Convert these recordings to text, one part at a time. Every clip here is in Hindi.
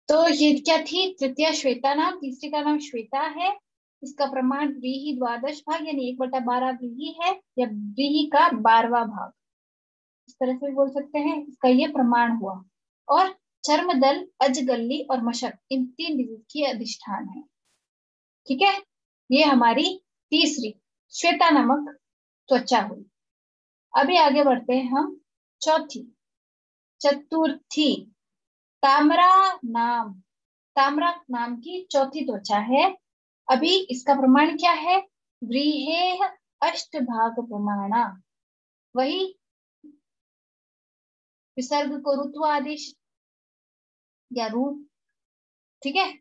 तो ये क्या थी? तृतीया श्वेता नाम, तीसरी का नाम श्वेता है। इसका प्रमाण व्रीहि द्वादश भाग यानी 1/12 व्रीहि है, या व्रीहि का 12वां भाग, इस तरह से भी बोल सकते हैं। इसका ये प्रमाण हुआ। और चर्मदल, अजगल्ली और मशक इन 3 डिजीज की अधिष्ठान है। ठीक है, ये हमारी तीसरी श्वेता नामक त्वचा हुई। अभी आगे बढ़ते हैं हम चौथी, चतुर्थी ताम्रा नाम। ताम्रा नाम की चौथी त्वचा है। अभी इसका प्रमाण क्या है? व्रीहेः अष्टभाग प्रमाणा। वही विसर्ग को रुत्व आदेश या रूप, ठीक है,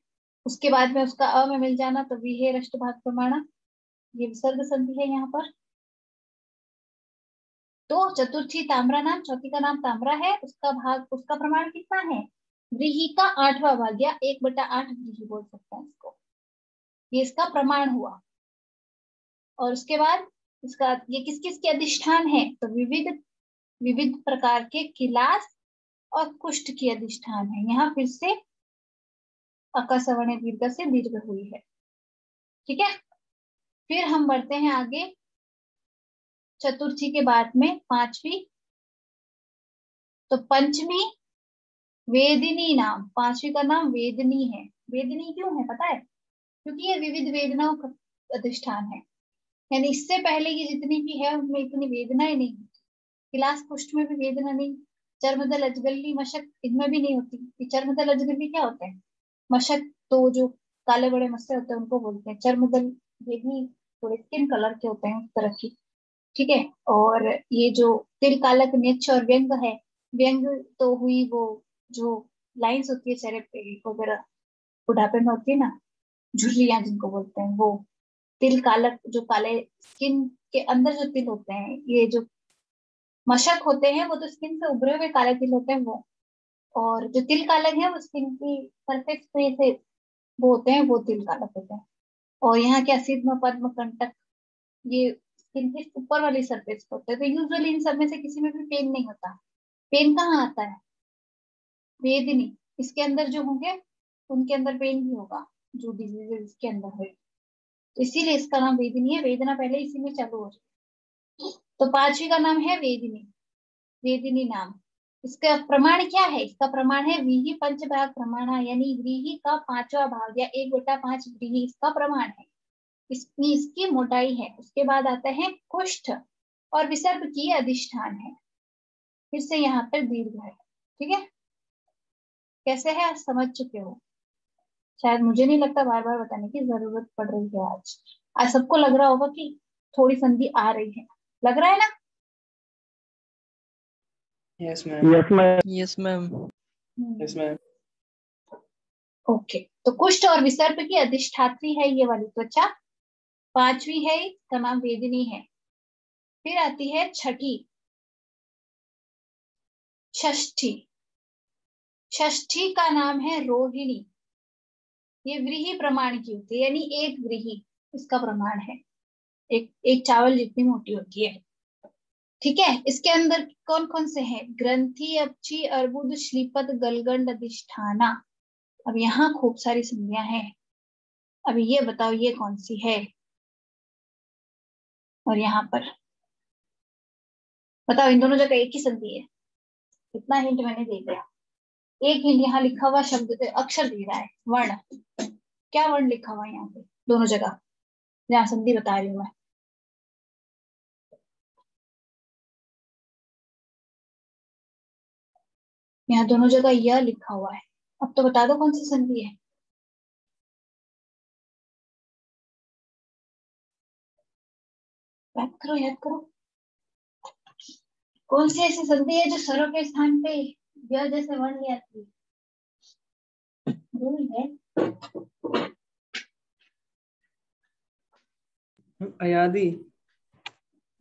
उसके बाद में उसका अ में मिल जाना, तो व्रीहेः अष्टभाग प्रमाणा, ये विसर्ग संधि है यहाँ पर। तो चतुर्थी ताम्रा नाम, चौथी का नाम ताम्रा है, उसका भाग, उसका प्रमाण कितना है? व्रीहि का 8वां भाग या 1/8 व्रीहि बोल सकते हैं इसको। ये इसका प्रमाण हुआ। और उसके बाद इसका ये किस किस के अधिष्ठान है? तो विविध विविध प्रकार के किलास और कुष्ठ की अधिष्ठान है। यहाँ फिर से अकसवर्ण दीर्घ से दीर्घ हुई है। ठीक है, फिर हम बढ़ते हैं आगे। चतुर्थी के बाद में पांचवी, तो पंचमी वेदिनी नाम। पांचवी का नाम वेदिनी है। वेदिनी क्यों है पता है? क्योंकि ये विविध वेदनाओं का अधिष्ठान है। यानी इससे पहले की जितनी भी है उनमें इतनी वेदना ही नहीं होती। किलास पुष्ट में भी वेदना नहीं। चर्मदल, अजगल्ली, मशक इनमें भी नहीं होती। ये चर्मदल अजगल्ली क्या होते हैं? मशक तो जो काले बड़े मस्से होते हैं उनको बोलते हैं। चर्मदल ये भी थोड़े स्किन कलर के होते हैं उस तरह की। ठीक है, और ये जो तिल, कालक, नेत्र और व्यंग है, व्यंग तो हुई वो जो लाइंस होती है चेहरे पे वगैरह, बुढ़ापे में होती है ना, झुर्रियां जिनको बोलते हैं वो। तिल, कालक जो काले स्किन के अंदर जो तिल होते हैं, ये जो मशक होते हैं वो तो स्किन से उभरे हुए काले तिल होते हैं वो। और जो तिल कालक है वो स्किन की सरफेस पे से वो होते हैं, वो तिल कालक होते हैं। और यहाँ क्या सिद्ध, पद्म, कंटक, ये स्किन के ऊपर वाली सरफेस पे होते हैं। तो यूजुअली इन सब में से किसी में भी पेन नहीं होता। पेन कहाँ आता है? वेदनी, इसके अंदर जो होंगे उनके अंदर पेन भी होगा, जो डिजीज इसके अंदर है। तो इसीलिए इसका नाम वेदिनी है। वेदना पहले इसी में चालू हो जाए। तो पांचवी का नाम है वेदिनी, वेदिनी नाम। इसका प्रमाण क्या है? इसका प्रमाण है व्रीहि पंचभाग प्रमाण, यानी व्रीहि का 5वां भाग या 1/5 व्रीहि इसका प्रमाण है। इसकी इसकी मोटाई है। उसके बाद आता है कुष्ठ और विसर्ग की अधिष्ठान है। फिर से यहाँ पर दीर्घ है। ठीक है, कैसे है आप समझ चुके हो शायद। मुझे नहीं लगता बार बार बताने की जरूरत पड़ रही है आज। आज सबको लग रहा होगा कि थोड़ी संधि आ रही है, लग रहा है ना? Yes ma'am. Yes ma'am. Yes ma'am. Yes ma'am. Okay, तो कुष्ठ और विसर्प की अधिष्ठात्री है ये वाली त्वचा। पांचवी है, इसका नाम वेदिनी है। फिर आती है छठी, षष्ठी। षष्ठी का नाम है रोहिणी। ये व्रीहि प्रमाण की होती है, यानी एक व्रीहि इसका प्रमाण है। एक एक चावल जितनी मोटी होती है। ठीक है, इसके अंदर कौन कौन से हैं? ग्रंथि, अपची, अर्बुद, श्लीपत, गलगंड, अधिष्ठाना। अब यहाँ खूब सारी संधियां हैं। अभी ये बताओ ये कौन सी है? और यहाँ पर बताओ, इन दोनों जगह एक ही संधि है। इतना हिंट मैंने दे दिया। एक हिंट, यहाँ लिखा हुआ शब्द अक्षर दे रहा है, वर्ण। क्या वर्ण लिखा हुआ है यहाँ पे दोनों जगह जहाँ संधि बता रही हूँ मैं? यहाँ दोनों जगह यह लिखा हुआ है। अब तो बता दो कौन सी संधि है। याद करो, याद करो। कौन सी ऐसी संधि है जो स्वरों के स्थान पे यह जैसे वर्ण ले आती है? भूल है। अयादी।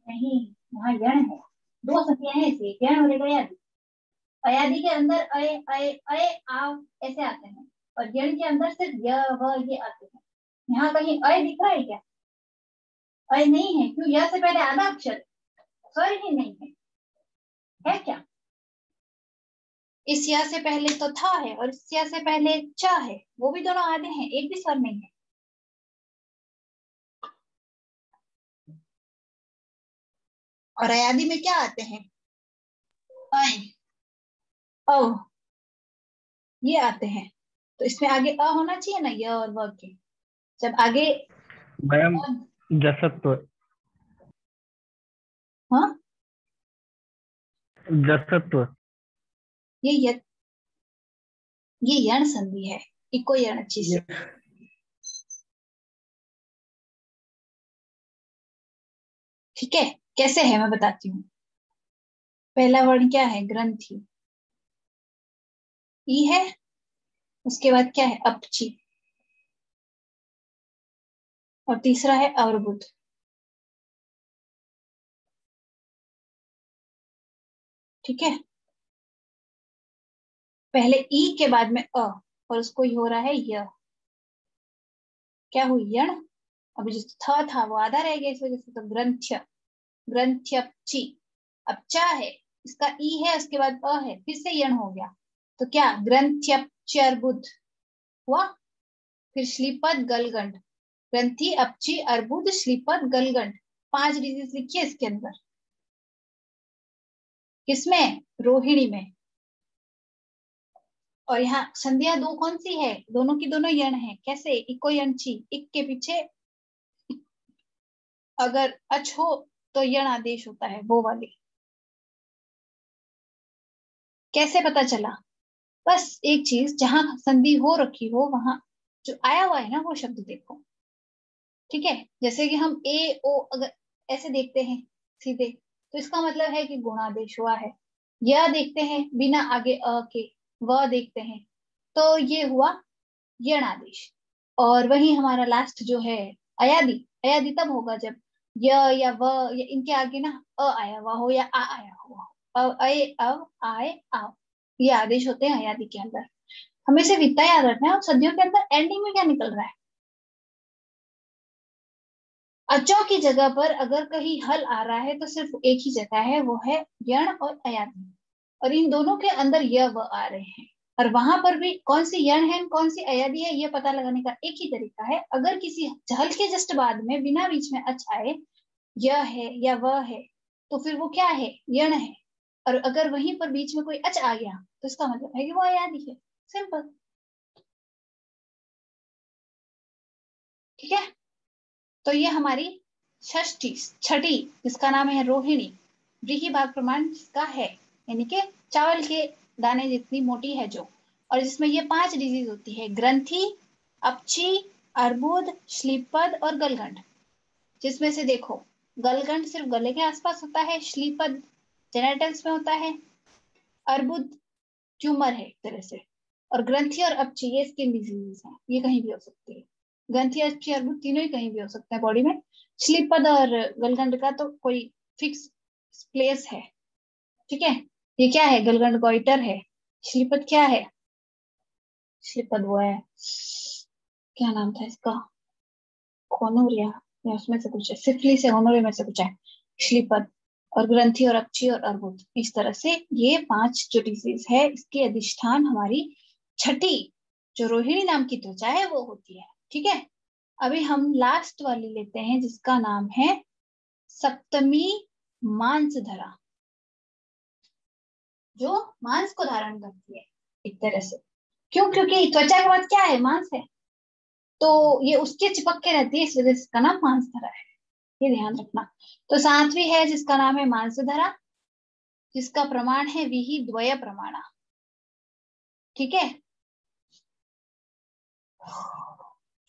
नहीं, वहाँ यण है। दो संधियां हैं ऐसी, यण और एक अयादी। अयादी के अंदर अय अय अय आव ऐसे आते हैं, और यण के अंदर सिर्फ य व ये आते हैं। यहाँ कहीं अय दिख रहा है क्या? अय नहीं है, क्यों? य से पहले आधा अक्षर स्वर ही नहीं है, है क्या? इस या से पहले तो था है और इस या से पहले च है, वो भी दोनों आधे हैं, एक भी स्वर नहीं है। और अयादी में क्या आते हैं? अय, अव, ये आते हैं। तो इसमें आगे अ होना चाहिए ना, य और व के। जब आगे मैम जसत्व, हाँ, जसत्व, ये ये यण संधि है, इको यण अच्छी से। ठीक है, कैसे है मैं बताती हूँ। पहला वर्ण क्या है? ग्रंथि, ई है। उसके बाद क्या है? अपची। और तीसरा है अर्बुद। ठीक है, पहले ई के बाद में अ, और उसको हो रहा है य। क्या हुई? यण। अभी जो था वो आधा रह गया इस वजह से, तो ग्रंथ्य, ग्रंथ्यपची। अब चा है, इसका ई है, उसके बाद अ है, फिर से यण हो गया। तो क्या? ग्रंथ्यपच्यर्बुद हुआ। फिर श्लीपद गलगंड, ग्रंथि, अपची, अर्बुद, श्लीपद, गलगंड। 5 डिजीज लिखिए इसके अंदर। किसमें? रोहिणी में। और यहाँ संध्या दो कौन सी है? दोनों की दोनों यण है। कैसे? इको यण ची, इक के पीछे अगर अच हो तो यण आदेश होता है, वो वाली। कैसे पता चला? बस एक चीज, जहां संधि हो रखी हो वहां जो आया हुआ है ना वो शब्द देखो। ठीक है, जैसे कि हम ए ओ अगर ऐसे देखते हैं सीधे, तो इसका मतलब है कि गुणादेश हुआ है। यह देखते हैं बिना आगे अ के, वह देखते हैं, तो ये हुआ यण आदेश। और वही हमारा लास्ट जो है अयादि, अयादि तब होगा जब य या व या इनके आगे ना अ आया हुआ हो या आ आया हुआ हो। अय, अव, आए, आओ, ये आदेश होते हैं अयादि के अंदर। हमें सिर्फ इतना याद रखना है। और सदियों के अंदर एंडिंग में क्या निकल रहा है? अचो की जगह पर अगर कहीं हल आ रहा है तो सिर्फ एक ही जगह है, वो है यण और अयादि। और इन दोनों के अंदर य व आ रहे हैं। और वहां पर भी कौन सी यण है कौन सी अयादि है ये पता लगाने का एक ही तरीका है। अगर किसी हल के जस्ट बाद में बिना बीच में अच आए, य है या व है, तो फिर वो क्या है? यण है। और अगर वहीं पर बीच में कोई अच आ गया तो इसका मतलब है कि वो अयादि है। सिंपल। ठीक है, तो ये हमारी षष्ठी, छठी, जिसका नाम है रोहिणी, व्रीहि भाग प्रमाण जिसका है, यानी कि चावल के दाने जितनी मोटी है जो, और जिसमें ये 5 डिजीज होती है, ग्रंथि, अपची, अर्बुद, श्लीपद और गलगंड। जिसमें से देखो, गलगंड सिर्फ गले के आसपास होता है, श्लीपद जेनेटल्स में होता है, अर्बुद ट्यूमर है एक तरह से, और ग्रंथि और अपची ये स्किन डिजीजेस हैं, ये कहीं भी हो सकती है। ग्रंथि, अपची, अर्बुद तीनों ही कहीं भी हो सकते हैं बॉडी में। श्लीपद और गलगंड का तो कोई फिक्स प्लेस है। ठीक है, ये क्या है? गलगंड गोइटर है। श्लीपद क्या है? श्लीपद वो है, क्या नाम था इसका? कोनोरिया या उसमें से कुछ है, सिफिलिस या गोनोरिया में से कुछ है श्लीपद। और ग्रंथि और अपची और अर्बुद, इस तरह से ये 5 जो डिजीज है, इसकी अधिष्ठान हमारी छठी जो रोहिणी नाम की त्वचा है वो होती है। ठीक है, अभी हम लास्ट वाली लेते हैं जिसका नाम है सप्तमी मांसधरा, जो मांस को धारण करती है एक तरह से। क्यों? क्योंकि त्वचा के बाद क्या है? मांस है, तो ये उसके चिपक के रहती है, इस वजह से इसका नाम मांसधरा है। ये ध्यान रखना। तो 7वीं है जिसका नाम है मांसधरा, जिसका प्रमाण है विहि द्वय प्रमाणा। ठीक है,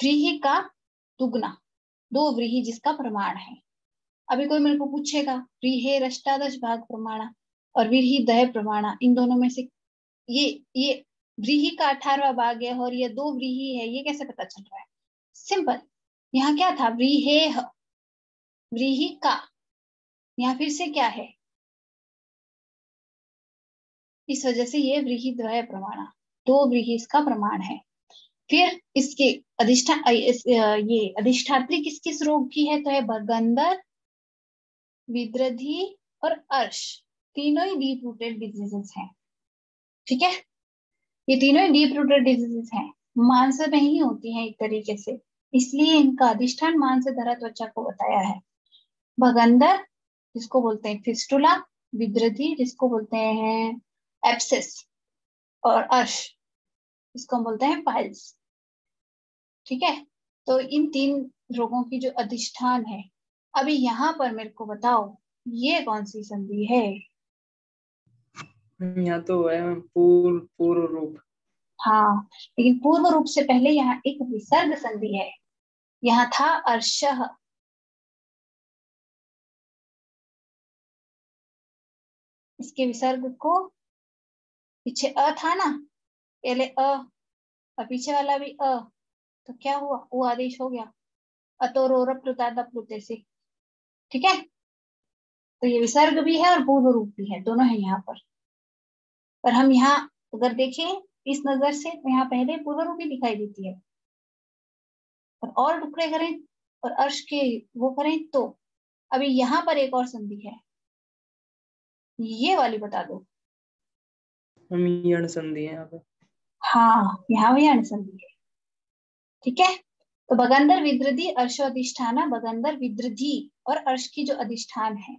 व्रीहि का दुगना, 2 व्रीहि जिसका प्रमाण है। अभी कोई मेरे को पूछेगा व्रीहे अष्टादश भाग प्रमाणा और व्रीहि दय प्रमाणा, इन दोनों में से ये व्रीहि का 18वां भाग है और ये 2 व्रीहि है, ये कैसे पता चल रहा है? सिंपल, यहाँ क्या था? व्रीहे, व्रीहि का, यहाँ फिर से क्या है? इस वजह से ये व्रीहि द्वय प्रमाणा, 2 व्रीहि इसका प्रमाण है। फिर इसके ये अधिष्ठात्री किस किस रोग की है? तो है बगंदर, विद्रधि और अर्श, तीनों ही डीप रूटेड डिजीजेस हैं। ठीक है, ये तीनों डीप रूटेड डिजीजेस हैं, मांस में ही होती हैं एक तरीके से, इसलिए इनका अधिष्ठान मांस धरा त्वचा को बताया है। भगंदर जिसको बोलते हैं फिस्टुला, विद्रधि जिसको बोलते हैं एब्सेस, और अर्श जिसको हम बोलते हैं पाइल्स। ठीक है, तो इन तीन रोगों की जो अधिष्ठान है, अभी यहाँ पर मेरे को बताओ ये कौन सी संधि है? यहाँ तो है पूर्व पूर्व रूप। हाँ, लेकिन पूर्व रूप से पहले यहाँ एक विसर्ग संधि है, यहाँ था अर्शः। इसके विसर्ग को, पीछे अ था ना, पहले अ और पीछे वाला भी अ, तो क्या हुआ, वो आदेश हो गया, अतोरोर प्लुतादा प्लुते से। ठीक है, तो ये विसर्ग भी है और पूर्व रूप भी है, दोनों है यहाँ पर हम यहाँ अगर देखें इस नजर से तो यहाँ पहले पूर्व रूप ही दिखाई देती है, और टुकड़े करें और अर्श के वो करें तो अभी यहाँ पर एक और संधि है, ये वाली बता दो। हम यण संधि है यहाँ पे। हाँ, यहाँ भी अनुसंधि है। ठीक है, तो बगंदर विद्रधि अर्शोधिष्ठाना, बगंदर विद्रधि और अर्श की जो अधिष्ठान है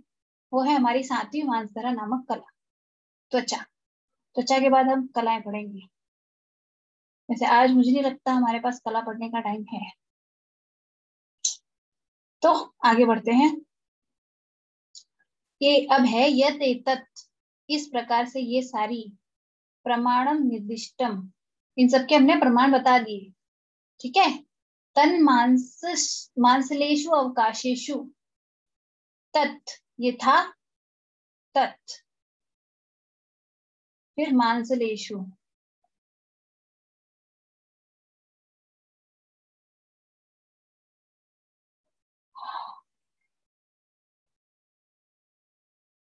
वो है हमारी 7वीं मांसधरा नामक कला, त्वचा। त्वचा के बाद हम कलाएं पढ़ेंगे। वैसे आज मुझे नहीं लगता हमारे पास कला पढ़ने का टाइम है, तो आगे बढ़ते हैं। ये अब है यत एतत्, इस प्रकार से ये सारी प्रमाणम निर्दिष्टम, इन सबके हमने प्रमाण बता दिए। ठीक है, तन मांसलेशु अवकाशेशु, तत् ये था तत्, फिर मांसलेशु,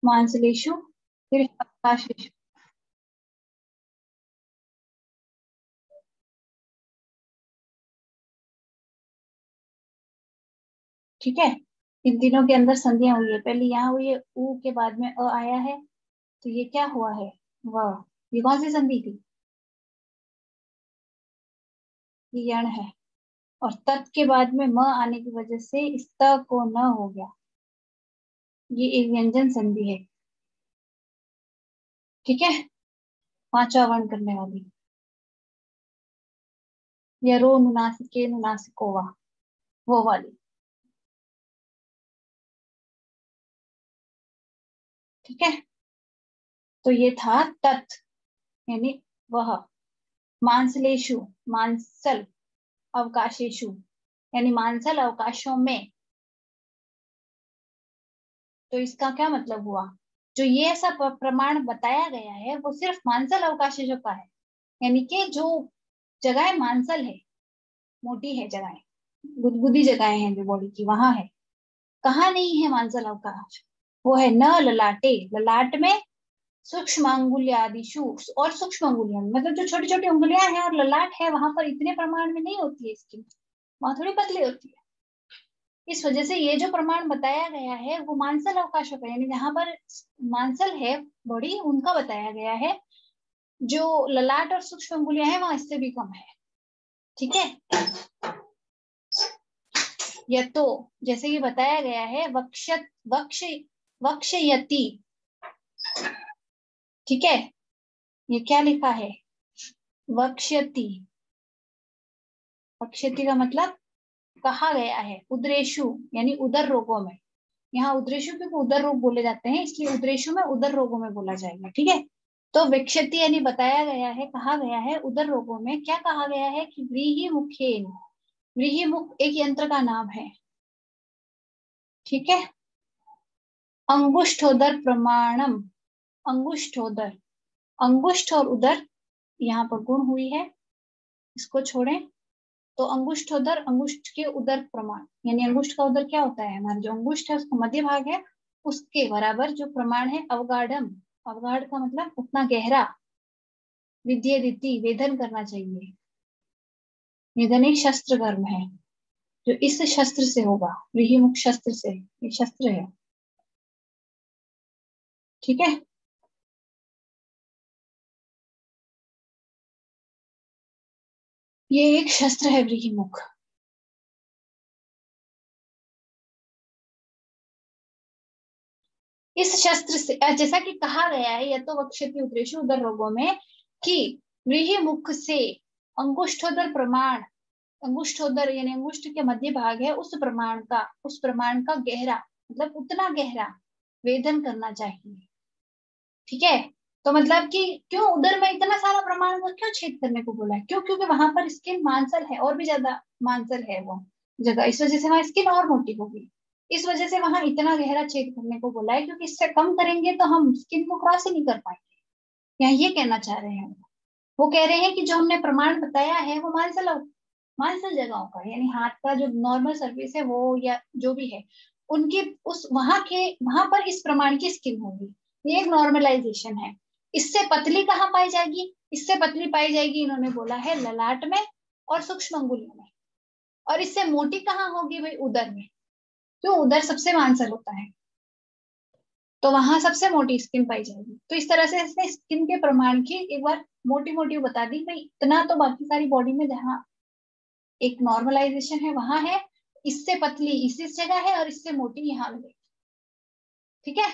मांसलेशु, फिर अवकाशेशु। ठीक है, इन तीनों के अंदर संधियां हुई है, पहले यहाँ हुई है ऊ के बाद में अ आया है, तो ये क्या हुआ है, वह। ये कौन सी संधि थी, ये यण है, और तत् के बाद में म आने की वजह से इस त को न हो गया, ये एक व्यंजन संधि है। ठीक है, पांचवा वर्ण करने वाली, या रो नुनासिके नुनासिकोवा, वो वाली। ठीक है, तो ये था तत् यानी वह, मांसलेशु मांसल अवकाशेशु यानी मांसल अवकाशों में, तो इसका क्या मतलब हुआ, जो ये ऐसा प्रमाण बताया गया है वो सिर्फ मांसल अवकाशेशों का है, यानी कि जो जगह मांसल है, मोटी है जगह, गुदगुदी जगहें हैं जो बॉडी की, वहां है। कहाँ नहीं है मांसल अवकाश, वो है न ललाटे, ललाट में सूक्ष्म अंगुल्यादिशु, और सूक्ष्म अंगुलियां मतलब जो छोटी छोटी उंगलियां हैं और ललाट है, वहां पर इतने प्रमाण में नहीं होती है इसकी, वहां थोड़ी पतली होती है। इस वजह से ये जो प्रमाण बताया गया है वो मांसल अवकाशों का, यानी जहां पर मांसल है बॉडी उनका बताया गया है, जो ललाट और सूक्ष्म अंगुलियां हैं वहां इससे भी कम है। ठीक है, या तो जैसे कि बताया गया है वक्षत वक्ष वक्षयति। ठीक है, ये क्या लिखा है, वक्ष्यति, वक्ष्यति का मतलब कहा गया है, उदरेशु यानी उदर रोगों में, यहाँ उदरेशु क्योंकि उदर रोग बोले जाते हैं इसलिए उदरेशु में उदर रोगों में बोला जाएगा। ठीक है, तो विक्षति यानी बताया गया है, कहा गया है उदर रोगों में, क्या कहा गया है कि व्रीहि मुखेन, व्रीहि मुख एक यंत्र का नाम है। ठीक है, अंगुष्ठोदर प्रमाणम, अंगुष्ठोदर, अंगुष्ठ और उदर यहाँ पर गुण हुई है, इसको छोड़ें, तो अंगुष्ठोदर अंगुष्ठ के उदर प्रमाण, यानी अंगुष्ठ का उदर क्या होता है, हमारा जो अंगुष्ठ है उसका मध्य भाग है, उसके बराबर जो प्रमाण है अवगाढ़म, अवगाढ़ का मतलब उतना गहरा, विद्येदिति वेदन करना चाहिए, वेदन एक शस्त्र कर्म है जो इस शस्त्र से होगा, व्रीहिमुख शस्त्र से, ये शस्त्र है। ठीक है, ये एक शस्त्र है व्रीहिमुख। इस शस्त्र से जैसा कि कहा गया है यतो वक्ष्यति उदरेषु उदर रोगों में कि व्रीहिमुख से अंगुष्ठोदर प्रमाण, अंगुष्ठोदर यानी अंगुष्ठ के मध्य भाग है उस प्रमाण का गहरा मतलब उतना गहरा वेदन करना चाहिए। ठीक है, तो मतलब कि क्यों उदर में इतना सारा प्रमाण को क्यों छेद करने को बोला है? क्यों? क्योंकि वहां पर स्किन मांसल है और भी ज्यादा मांसल है वो जगह, इस वजह से वहां स्किन और मोटी होगी। इस वजह से वहां इतना गहरा छेद करने को बोला है, क्योंकि इससे कम करेंगे तो हम स्किन को क्रॉस ही नहीं कर पाएंगे। यहाँ ये कहना चाह रहे हैं वो कह रहे हैं कि जो हमने प्रमाण बताया है वो मांसल जगहों का, यानी हाथ का जो नॉर्मल सर्फेस है वो या जो भी है उनकी उस वहां पर इस प्रमाण की स्किन होगी। ये एक नॉर्मलाइजेशन है। इससे पतली कहाँ पाई जाएगी? इससे पतली पाई जाएगी इन्होंने बोला है ललाट में और सूक्ष्म अंगुलियों में। और इससे मोटी कहाँ होगी भाई? उदर में, क्यों? उदर सबसे मांसल होता है तो वहां सबसे मोटी स्किन पाई जाएगी। तो इस तरह से इसने स्किन के प्रमाण की एक बार मोटी मोटी बता दी भाई, इतना तो बाकी सारी बॉडी में जहाँ एक नॉर्मलाइजेशन है वहां है, इससे पतली इस जगह है और इससे मोटी यहाँ मिलेगी। ठीक है,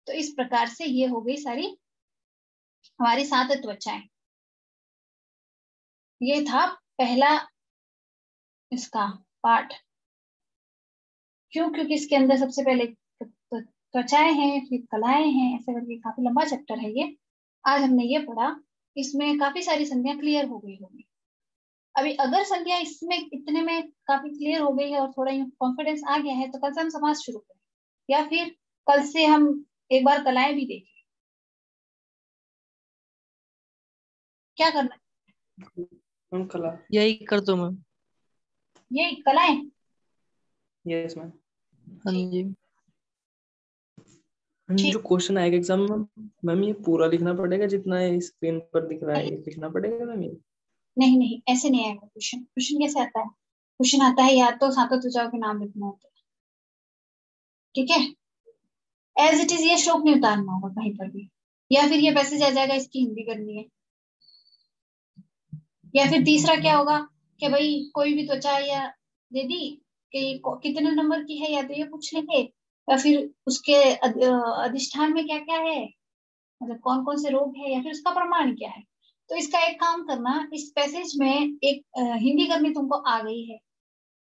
तो इस प्रकार से ये हो गई सारी हमारी 7 त्वचाएं। ये था पहला इसका पार्ट। क्यों? क्योंकि इसके अंदर सबसे पहले त्वचाएं हैं, फिर कलाएं हैं, ऐसे करके काफी लंबा चैप्टर है ये। आज हमने ये पढ़ा, इसमें काफी सारी संज्ञा क्लियर हो गई होगी। अभी अगर संज्ञा इसमें इतने में काफी क्लियर हो गई है और थोड़ा कॉन्फिडेंस आ गया है तो कल से हम समास शुरू करें, या फिर कल से हम एक बार कलाएं भी देखें। क्या करना है? मैम कला। यही कर दो मैम। ये कलाएं। Yes ma'am. हाँ जी। जो क्वेश्चन आएगा एग्जाम में मैम ये पूरा लिखना पड़ेगा जितना ये स्क्रीन पर दिख रहा है, ये लिखना पड़ेगा मैम? ये नहीं नहीं, ऐसे नहीं आएगा क्वेश्चन। क्वेश्चन कैसे आता है? क्वेश्चन आता है या तो सातों त्वचाओं के नाम लिखना होता है, ठीक है, एज इट इज ये श्लोक नहीं उतारना होगा कहीं पर भी, या फिर ये पैसेज आ जाएगा इसकी हिंदी करनी है, या फिर तीसरा क्या होगा कि भाई कोई भी त्वचा या दे दी कि कितने नंबर की है, या तो ये पूछ लेंगे, या फिर उसके अधिष्ठान में क्या क्या है, मतलब कौन कौन से रोग है, या फिर उसका प्रमाण क्या है। तो इसका एक काम करना, इस पैसेज में एक हिंदी करनी तुमको आ गई है,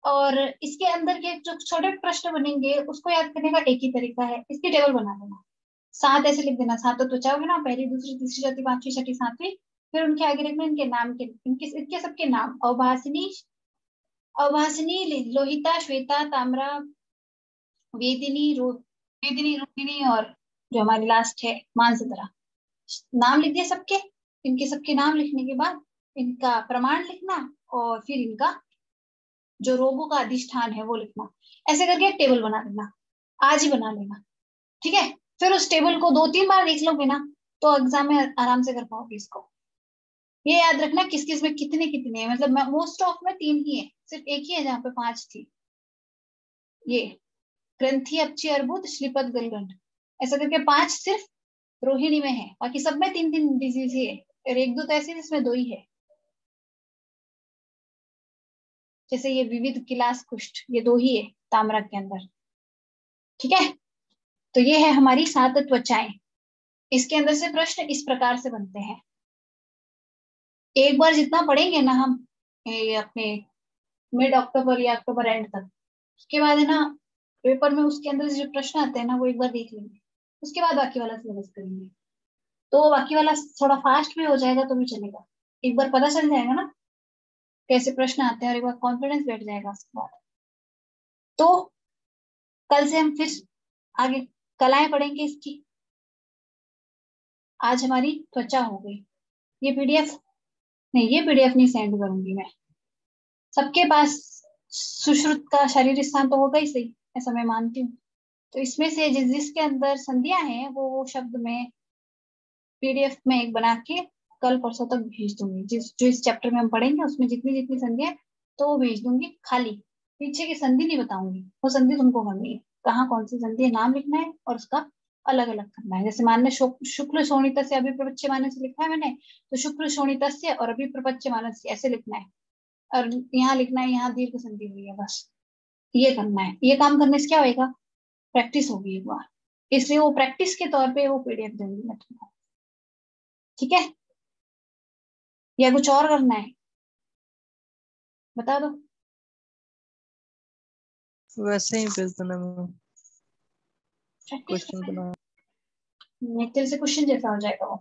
और इसके अंदर के जो छोटे प्रश्न बनेंगे उसको याद करने का एक ही तरीका है, इसकी टेबल बना देना। 7 ऐसे लिख देना, 7 तो चाहोगे ना, पहली दूसरी तीसरी चौथी पांचवी छठी सातवीं, फिर उनके आगे लिखना इनके नाम के, इनके सबके नाम, अभासिनी, लोहिता, श्वेता, ताम्रा, वेदिनी, वेदिनी, रोहिणी, और जो हमारी लास्ट है मानसधरा। नाम लिख दिए सबके। इनके सबके नाम लिखने के बाद इनका प्रमाण लिखना, और फिर इनका जो रोगों का अधिष्ठान है वो लिखना। ऐसे करके एक टेबल बना लेना, आज ही बना लेना, ठीक है। फिर उस टेबल को 2-3 बार देख लोगे ना तो एग्जाम में आराम से कर पाओगे इसको। ये याद रखना किस किस में कितने कितने हैं, मतलब मोस्ट ऑफ में 3 ही है, सिर्फ एक ही है जहाँ पे 5 थी। ये ग्रंथि, अपची, अर्बुद, श्लीपद, गलगंड, ऐसा करके 5 सिर्फ रोहिणी में है, बाकी सब में 3-3 डिजीज ही है, और 1-2 तो ऐसे जिसमें 2 ही है, जैसे ये विविध किलास कुष्ठ, ये 2 ही है ताम्रा के अंदर, ठीक है। तो ये है हमारी 7 त्वचाएं। इसके अंदर से प्रश्न इस प्रकार से बनते हैं। एक बार जितना पढ़ेंगे ना हम ये अपने मिड अक्टूबर या अक्टूबर एंड तक, उसके बाद है ना पेपर में उसके अंदर जो प्रश्न आते हैं ना वो एक बार देख लेंगे, उसके बाद बाकी वाला सिलेबस करेंगे, तो बाकी वाला थोड़ा फास्ट भी हो जाएगा तो भी चलेगा। एक बार पता चल जाएगा ना कैसे प्रश्न आते हैं, और एक बार कॉन्फिडेंस बैठ जाएगा उसके बाद। तो कल से हम फिर आगे कलाएं पढ़ेंगे इसकी। आज हमारी त्वचा हो गई। ये पीडीएफ नहीं सेंड करूंगी मैं, सबके पास सुश्रुत का शरीर स्थान तो होगा ही सही, ऐसा मैं मानती हूँ। तो इसमें से जिसके अंदर संधियां हैं वो शब्द में पीडीएफ में एक बना के कल परसों तक भेज दूंगी। जो इस चैप्टर में हम पढ़ेंगे उसमें जितनी जितनी संधि है तो वो भेज दूंगी, खाली पीछे की संधि नहीं बताऊंगी, वो संधि तुमको करनी है, कहाँ कौन सी संधि है नाम लिखना है और उसका अलग अलग करना है। जैसे मान लो शुक्ल शोणित से अभिप्रपच्यमानस्य लिखा है मैंने, तो शुक्ल शोणित और अभिप्रपच्यमानस्य ऐसे लिखना है। और यहाँ लिखना है, यहाँ दीर्घ संधि हुई है, बस ये करना है। ये काम करने से क्या होएगा, प्रैक्टिस होगी एक बार, इसलिए वो प्रैक्टिस के तौर पे वो पीडीएफ दूंगी मैं तुमको, ठीक है? या कुछ और करना है बता दो। वैसे ही भेज देना मैम, प्रैक्टिस क्वेश्चन बना। एक तरह से क्वेश्चन जैसा हो जाएगा वो,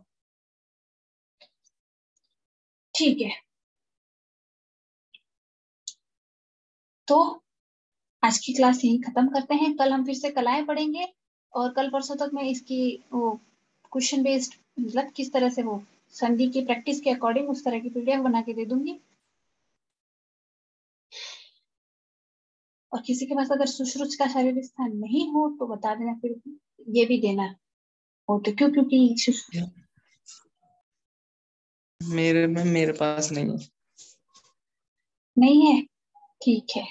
ठीक है? तो आज की क्लास यही खत्म करते हैं, कल हम फिर से कलाएं पढ़ेंगे, और कल परसों तक मैं इसकी वो क्वेश्चन बेस्ड, मतलब किस तरह से वो संधि की प्रैक्टिस के अकॉर्डिंग उस तरह की पीडीएफ बना के दे दूंगी। और किसी के पास अगर सुश्रुत का शारीरिक स्थान नहीं हो तो बता देना, फिर ये भी देना हो तो, क्यों? क्योंकि मेरे पास नहीं है। नहीं है, ठीक है,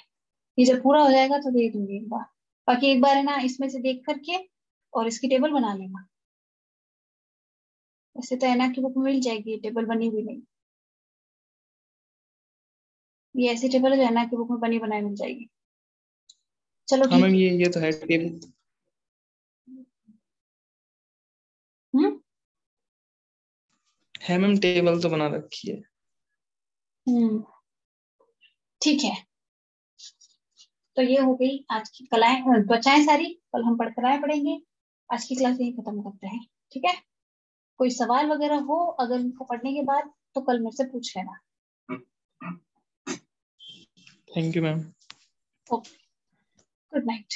ये जब पूरा हो जाएगा तो दे दूंगी एक बार। बाकी एक बार है ना इसमें से देख करके और इसकी टेबल बना लेना। वैसे तो एना की बुक में मिल जाएगी, टेबल बनी हुई नहीं, ये ऐसी टेबल है जो एना की बुक में बनी बनाई मिल जाएगी। चलो हाँ ठीक मैम, है। ये तो है टेबल। हम्म है मैम, टेबल तो बना रखी है। हम्म ठीक है, तो ये हो गई आज की कलाएं, बचाएं सारी, कल हम कलाएं पढ़ेंगे। आज की क्लास यही खत्म करते हैं, ठीक है? कोई सवाल वगैरह हो अगर इनको पढ़ने के बाद तो कल मेरे से पूछ लेना। Thank you ma'am. Okay, good night.